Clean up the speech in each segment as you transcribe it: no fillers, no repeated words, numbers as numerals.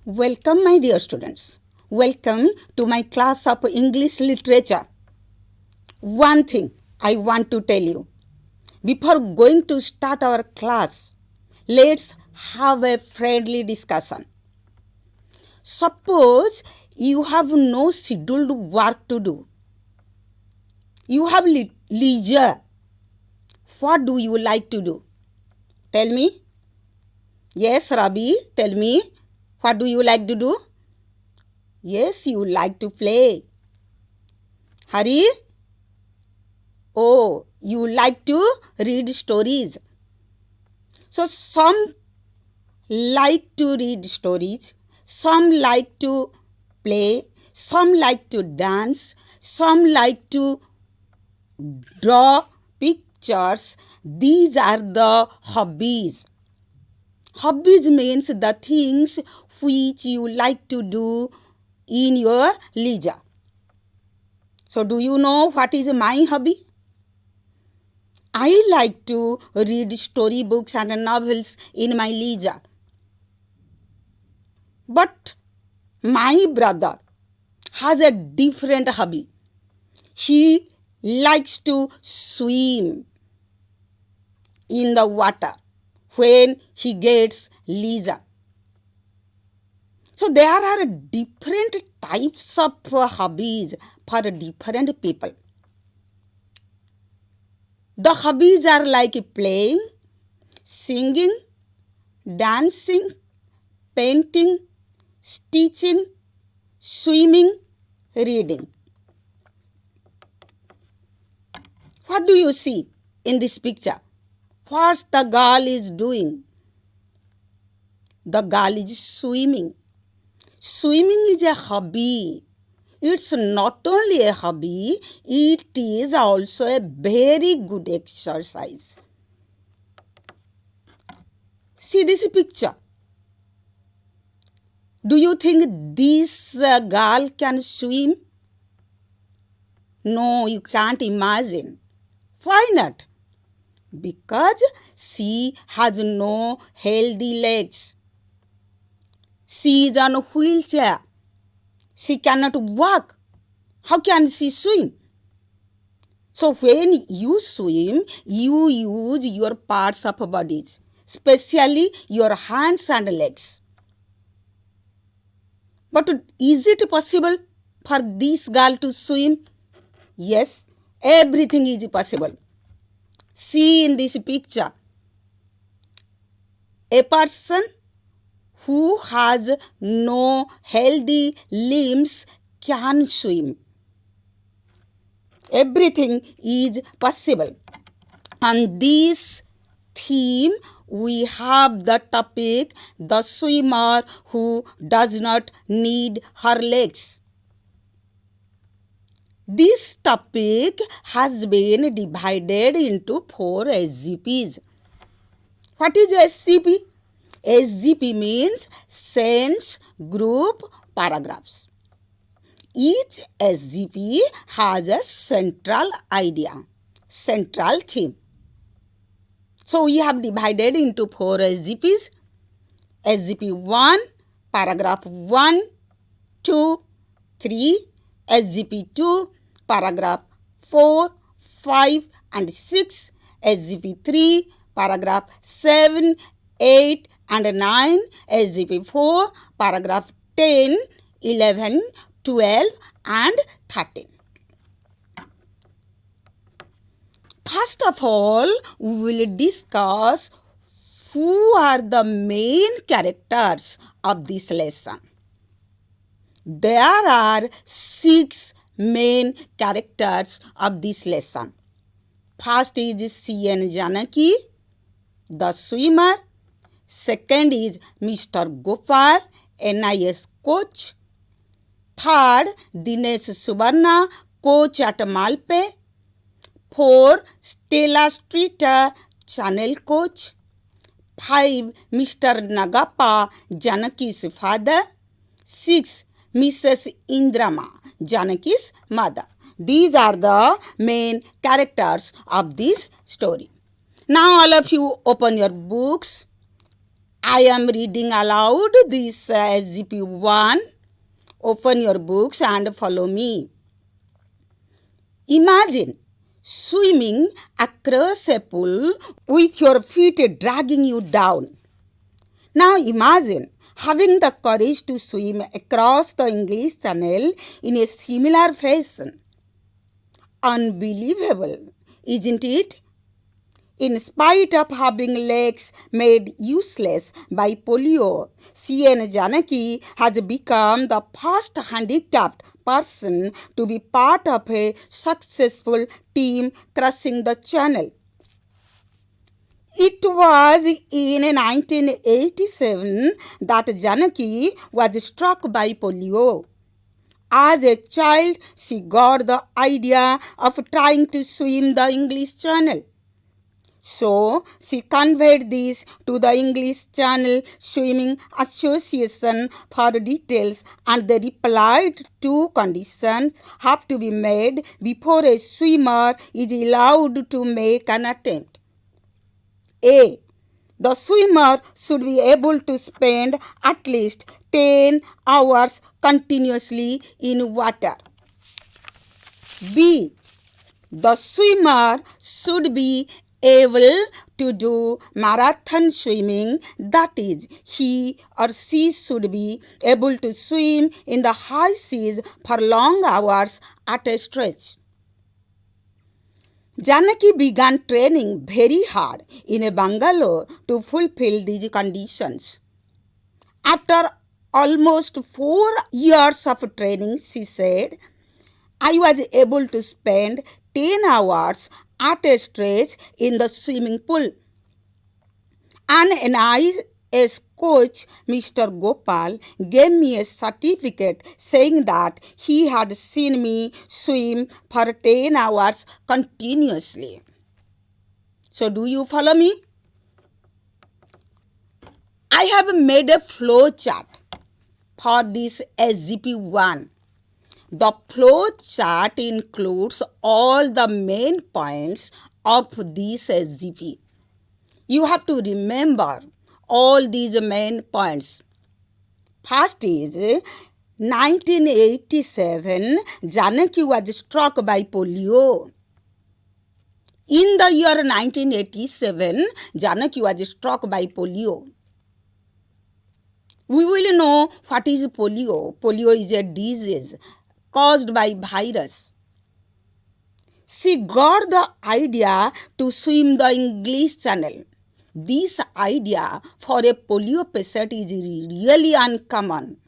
Welcome, my dear students. Welcome to my class of English literature. One thing I want to tell you before going to start our class, let's have a friendly discussion. Suppose you have no scheduled work to do, you have leisure. What do you like to do? Tell me. Yes, Rabi, tell me. What do you like to do? Yes, you like to play. Hari? Oh, you like to read stories. So some like to read stories, some like to play, some like to dance, some like to draw pictures. These are the hobbies. Hobbies means the things which you like to do in your leisure. So do you know what is my hobby? I like to read storybooks and novels in my leisure. But my brother has a different hobby. He likes to swim in the water when he gets leisure. So there are different types of hobbies for different people. The hobbies are like playing, singing, dancing, painting, stitching, swimming, reading. What do you see in this picture? What the girl is doing? The girl is swimming. Swimming is a hobby. It's not only a hobby, it is also a very good exercise. See this picture. Do you think this girl can swim? No, you can't imagine. Why not? Because she has no healthy legs. She is on a wheelchair. She cannot walk. How can she swim? So when you swim, you use your parts of bodies, especially your hands and legs. But is it possible for this girl to swim? Yes, everything is possible. See in this picture, a person who has no healthy limbs can swim. Everything is possible. On this theme, we have the topic, the swimmer who does not need her legs. This topic has been divided into 4 SGPs. What is SGP? SGP means sense group paragraphs. Each SGP has a central idea, central theme. So we have divided into 4 SGPs. SGP 1, paragraph 1, 2, 3. SGP 2, paragraph 4, 5 and 6. SGP 3, paragraph 7, 8 and 9. SGP 4, paragraph 10, 11, 12 and 13. First of all, we will discuss who are the main characters of this lesson. There are 6 main characters of this lesson. First is C.N. Janaki, the swimmer. Second is Mr. Gopal, NIS coach. Third, Dinesh Subarna, coach at Malpe. 4, Stella Streeter, channel coach. 5, Mr. Nagappa, Janaki's father. 6, Mrs. Indrama, Janaki's mother. These are the main characters of this story. Now all of you open your books I am reading aloud this SGP1. Open your books and follow me. Imagine swimming across a pool with your feet dragging you down. Now imagine having the courage to swim across the English Channel in a similar fashion. Unbelievable, isn't it? In spite of having legs made useless by polio, C.N. Janaki has become the first handicapped person to be part of a successful team crossing the channel. It was in 1987 that Janaki was struck by polio. As a child, she got the idea of trying to swim the English Channel. So, she conveyed this to the English Channel Swimming Association for details, and they replied two conditions have to be met before a swimmer is allowed to make an attempt. A. The swimmer should be able to spend at least 10 hours continuously in water. B. The swimmer should be able to do marathon swimming, that is, he or she should be able to swim in the high seas for long hours at a stretch. Janaki began training very hard in Bangalore to fulfill these conditions. After almost 4 years of training, she said, I was able to spend 10 hours at a stretch in the swimming pool. And an IS coach, Mr. Gopal, gave me a certificate saying that he had seen me swim for 10 hours continuously. So, do you follow me? I have made a flow chart for this SGP1. The flow chart includes all the main points of this SGP. You have to remember all these main points. First is 1987, Janaki was struck by polio. In the year 1987, Janaki was struck by polio. We will know what is polio. Polio is a disease caused by virus. She got the idea to swim the English Channel. This idea for a polio patient is really uncommon.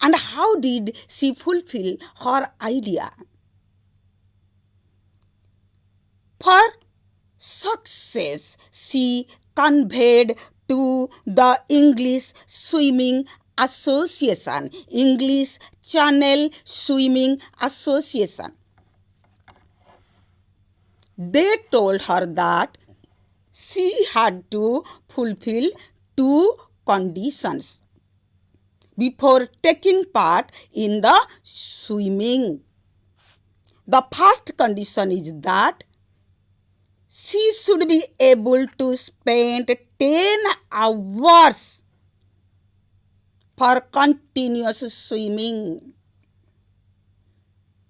And how did she fulfill her idea? For success, she conveyed to the English Swimming Association, English Channel Swimming Association. They told her that she had to fulfill two conditions before taking part in the swimming. The first condition is that she should be able to spend 10 hours for continuous swimming.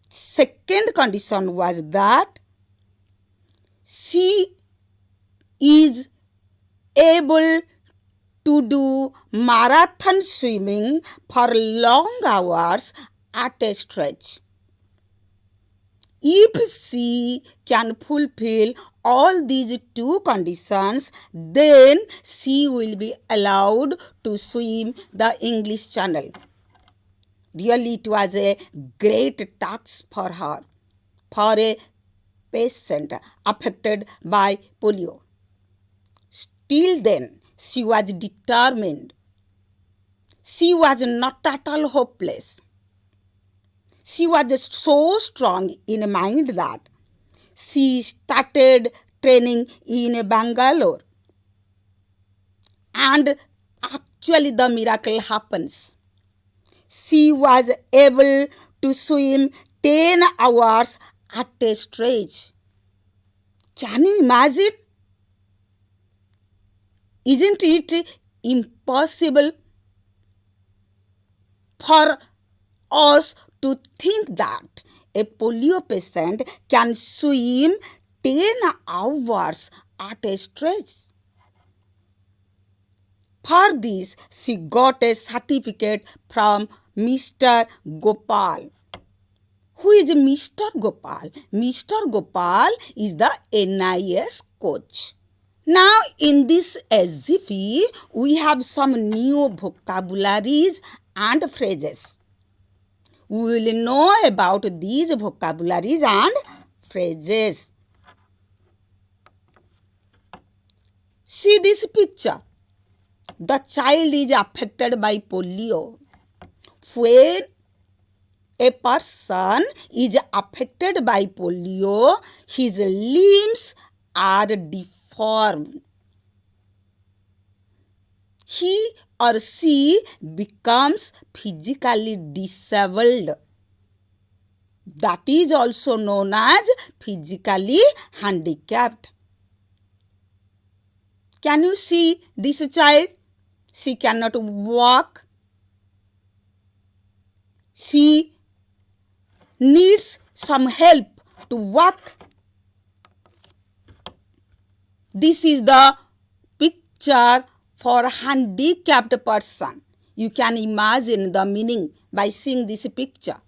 Second condition was that she is able to do marathon swimming for long hours at a stretch. If she can fulfill all these two conditions, then she will be allowed to swim the English Channel. Really, it was a great task for her, for a patient affected by polio. Till then, she was determined. She was not at all hopeless. She was so strong in mind that she started training in Bangalore. And actually the miracle happens. She was able to swim 10 hours at a stretch. Can you imagine? Isn't it impossible for us to think that a polio patient can swim 10 hours at a stretch? For this, she got a certificate from Mr. Gopal. Who is Mr. Gopal? Mr. Gopal is the NIS coach. Now in this SGP, we have some new vocabularies and phrases. We will know about these vocabularies and phrases. See this picture. The child is affected by polio. When a person is affected by polio, his limbs are deformed. He or she becomes physically disabled. That is also known as physically handicapped. Can you see this child? She cannot walk. She needs some help to walk. This is the picture for a handicapped person. You can imagine the meaning by seeing this picture.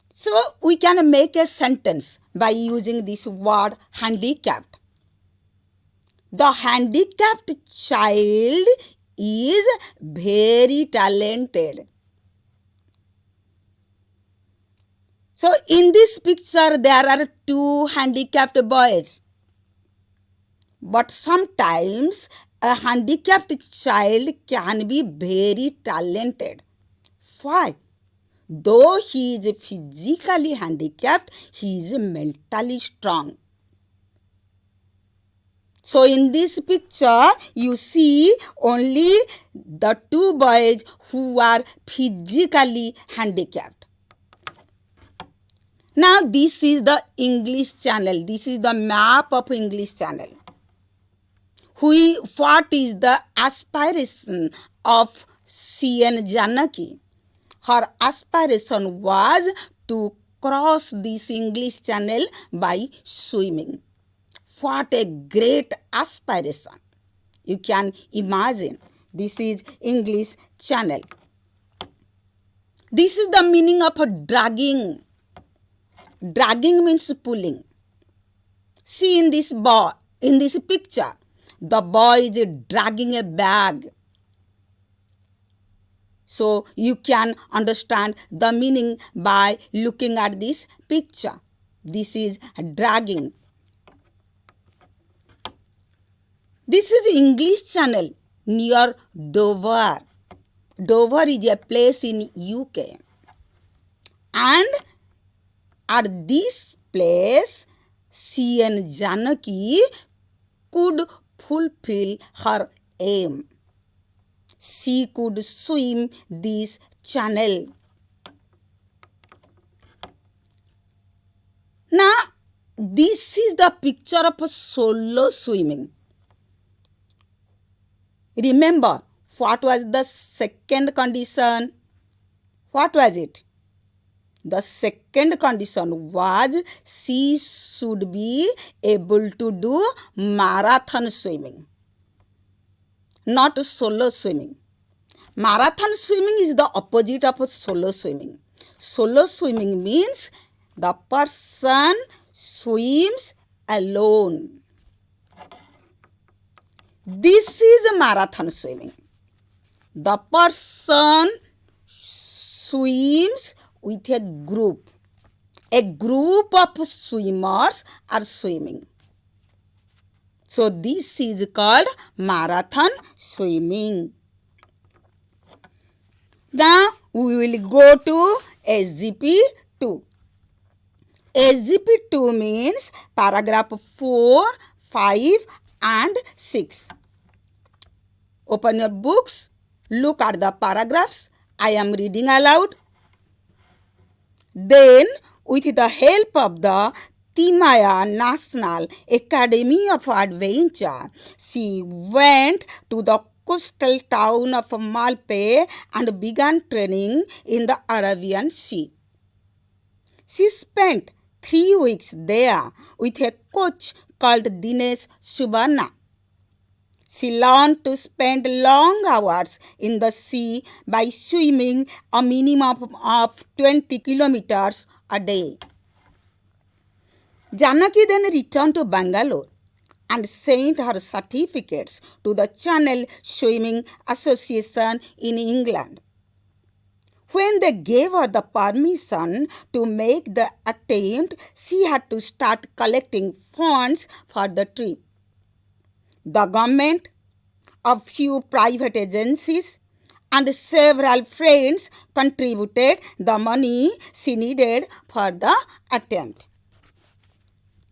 So we can make a sentence by using this word handicapped. The handicapped child is very talented. So in this picture there are two handicapped boys. But sometimes a handicapped child can be very talented. Why? Though he is physically handicapped, he is mentally strong. So in this picture, you see only the two boys who are physically handicapped. Now this is the English Channel. This is the map of English Channel. What is the aspiration of C.N. Janaki? Her aspiration was to cross this English Channel by swimming. What a great aspiration. You can imagine. This is English Channel. This is the meaning of dragging. Dragging means pulling. See in this picture, the boy is dragging a bag. So you can understand the meaning by looking at this picture. This is dragging. This is English Channel near Dover. Dover is a place in UK. And at this place, C.N. Janaki could fulfill her aim. She could swim this channel. Now, this is the picture of solo swimming. Remember, what was the second condition? What was it? The second condition was she should be able to do marathon swimming, not solo swimming. Marathon swimming is the opposite of solo swimming. Solo swimming means the person swims alone. This is marathon swimming. The person swims with a group. A group of swimmers are swimming. So this is called marathon swimming. Now we will go to SGP 2. SGP 2 means paragraph 4, 5 and 6. Open your books, look at the paragraphs. I am reading aloud. Then, with the help of the Timaya National Academy of Adventure. She went to the coastal town of Malpe and began training in the Arabian Sea. She spent 3 weeks there with a coach called Dinesh Subarna. She learned to spend long hours in the sea by swimming a minimum of 20 kilometers a day. Janaki then returned to Bangalore and sent her certificates to the Channel Swimming Association in England. When they gave her the permission to make the attempt, she had to start collecting funds for the trip. The government, a few private agencies, and several friends contributed the money she needed for the attempt.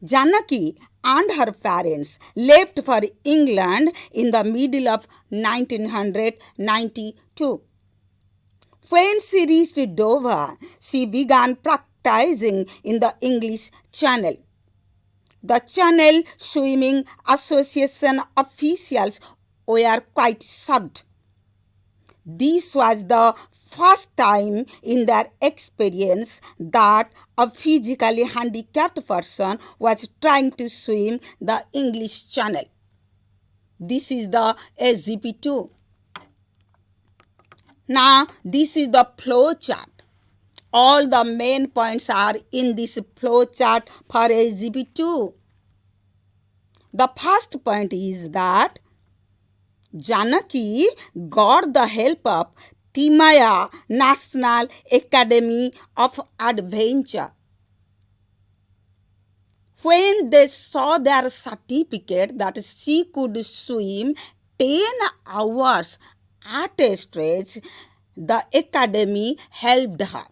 Janaki and her parents left for England in the middle of 1992. When she reached Dover, she began practicing in the English Channel. The Channel Swimming Association officials were quite shocked. This was the first time in their experience that a physically handicapped person was trying to swim the English Channel. This is the SGP2. Now, this is the flow chart. All the main points are in this flow chart for SGP2. The first point is that Janaki got the help of Timaya National Academy of Adventure. When they saw their certificate that she could swim 10 hours at a stretch, the academy helped her.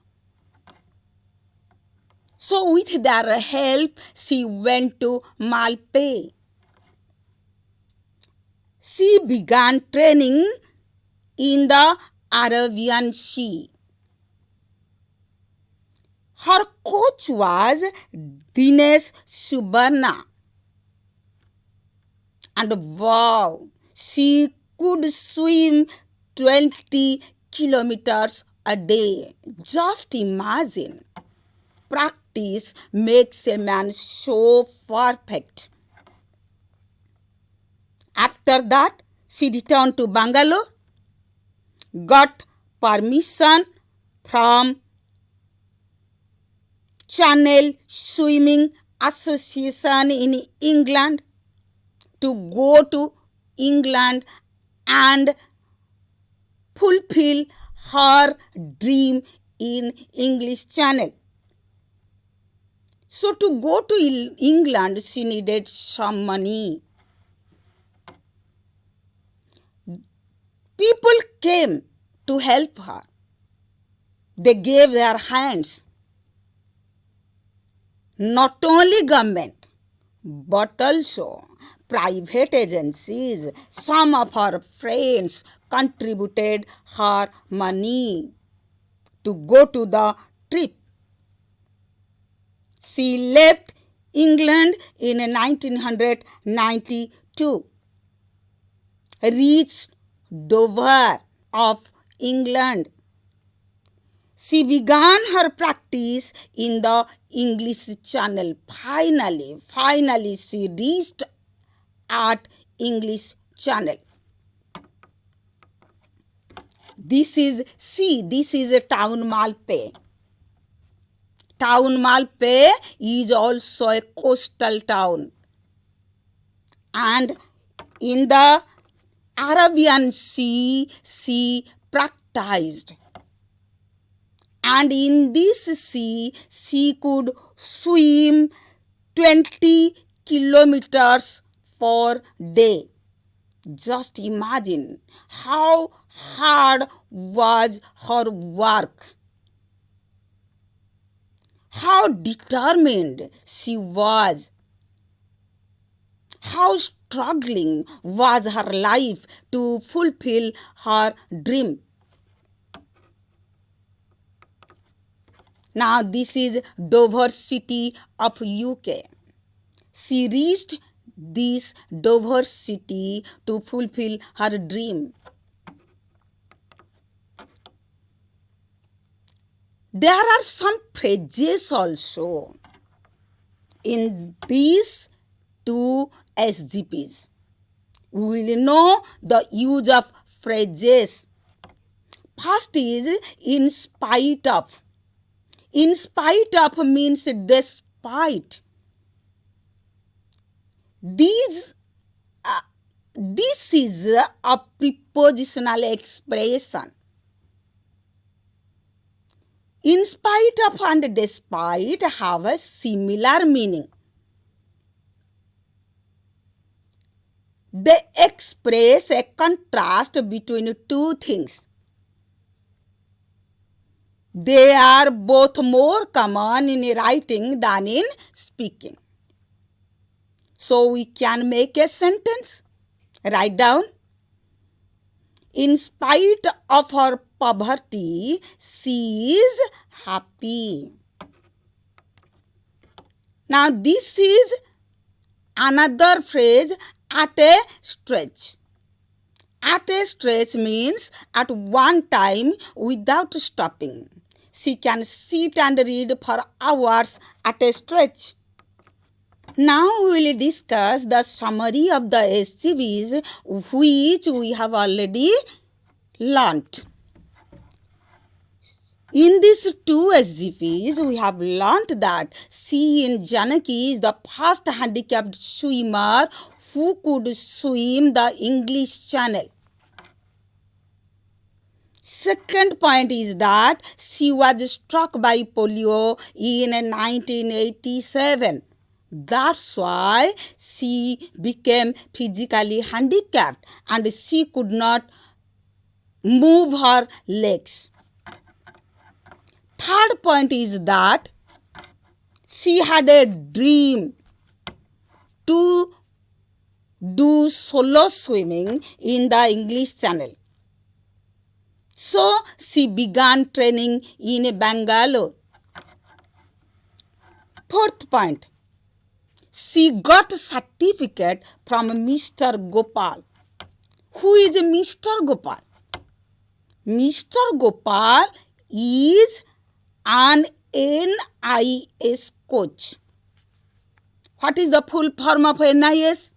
So with their help, she went to Malpe. She began training in the Arabian Sea. Her coach was Dinesh Subarna. And wow, she could swim 20 kilometers a day. Just imagine. Practice makes a man so perfect. After that, she returned to Bangalore, got permission from Channel Swimming Association in England to go to England and fulfill her dream in English Channel. So to go to England, she needed some money. People came to help her. They gave their hands. Not only government, but also private agencies. Some of her friends contributed her money to go to the trip. She left England in 1992, reached Dover of England. She began her practice in the English Channel. Finally, she reached at English Channel. This is a town Malpe. Town Malpe is also a coastal town. And in the Arabian Sea, she practiced. And in this sea, she could swim 20 kilometers per day. Just imagine how hard was her work. How determined she was. How struggling was her life to fulfill her dream. Now this is Dover city of UK. She reached this Dover city to fulfill her dream. There are some phrases also in these two SGPs. We will know the use of phrases. First is in spite of. In spite of means despite. This is a prepositional expression. In spite of and despite have a similar meaning. They express a contrast between two things. They are both more common in writing than in speaking. So we can make a sentence. Write down. In spite of her poverty, she is happy. Now this is another phrase, at a stretch. At a stretch means at one time without stopping. She can sit and read for hours at a stretch. Now we will discuss the summary of the SGPs which we have already learnt. In these two SGPs, we have learnt that C in Janaki is the first handicapped swimmer who could swim the English Channel. Second point is that she was struck by polio in 1987. That's why she became physically handicapped and she could not move her legs. Third point is that she had a dream to do solo swimming in the English Channel. So she began training in Bangalore. Fourth point, she got a certificate from Mr. Gopal. Who is Mr. Gopal? Mr. Gopal is an NIS coach. What is the full form of NIS?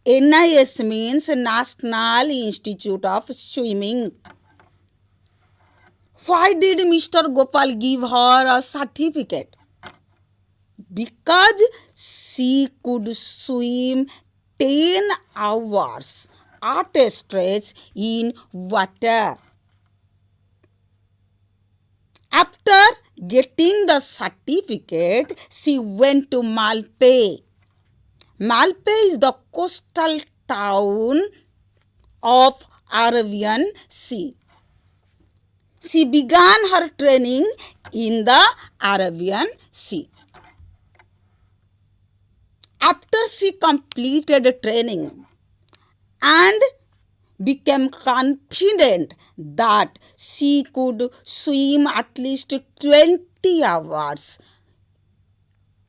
NIS means National Institute of Swimming. Why did Mr. Gopal give her a certificate? Because she could swim 10 hours at a stretch in water. After getting the certificate, she went to Malpe. Malpe is the coastal town of Arabian Sea. She began her training in the Arabian Sea. After she completed training and became confident that she could swim at least 20 hours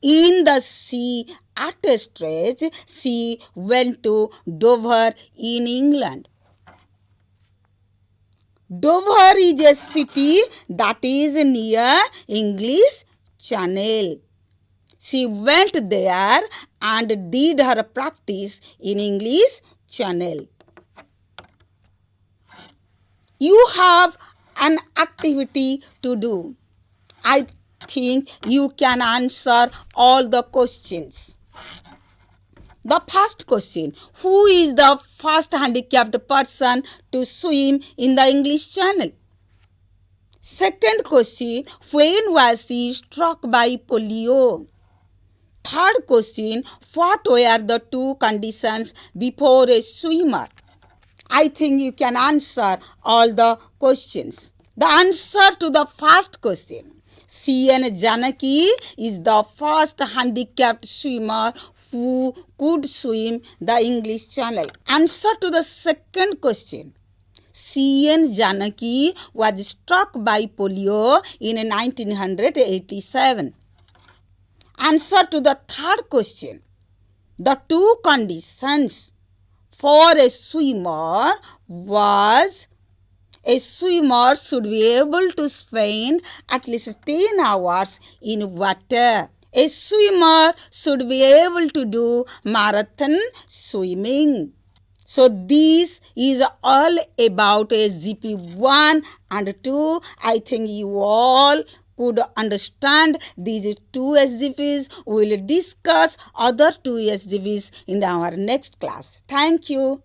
in the sea at a stretch, she went to Dover in England. Dover is a city that is near English Channel. She went there and did her practice in English Channel. You have an activity to do. I think you can answer all the questions. The first question, who is the first handicapped person to swim in the English Channel? Second question, when was she struck by polio? Third question, what were the two conditions before a swimmer? I think you can answer all the questions. The answer to the first question, C.N. Janaki is the first handicapped swimmer who could swim the English Channel. Answer to the second question, C.N. Janaki was struck by polio in 1987. Answer to the third question. The two conditions for a swimmer was a swimmer should be able to spend at least 10 hours in water. A swimmer should be able to do marathon swimming. So this is all about SGP 1 and 2. I think you all could understand these two SGPs. We will discuss other two SGPs in our next class. Thank you.